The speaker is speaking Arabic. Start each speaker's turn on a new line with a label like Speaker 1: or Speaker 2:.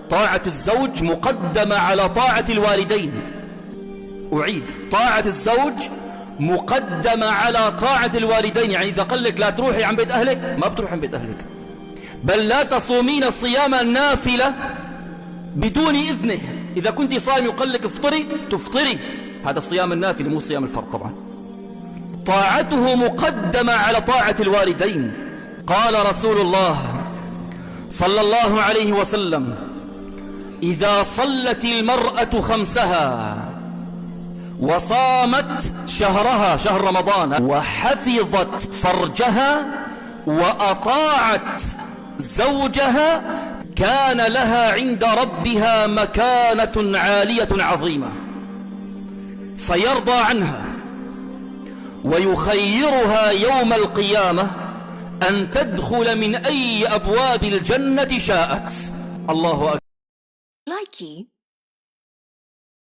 Speaker 1: طاعة الزوج مقدمة على طاعة الوالدين. أعيد، طاعة الزوج مقدمة على طاعة الوالدين. يعني إذا قال لك لا تروحي عن بيت أهلك، ما بتروح عن بيت أهلك. بل لا تصومين صيام النافلة بدون إذنه. إذا كنت صائم يقول لك افطري، تفطري. هذا الصيام النافلة مو صيام الفرض طبعا. طاعته مقدمة على طاعة الوالدين. قال رسول الله صلى الله عليه وسلم: إذا صلت المرأة خمسها وصامت شهرها شهر رمضان وحفظت فرجها وأطاعت زوجها كان لها عند ربها مكانة عالية عظيمة، فيرضى عنها ويخيرها يوم القيامة أن تدخل من أي أبواب الجنة شاءت. الله أكبر.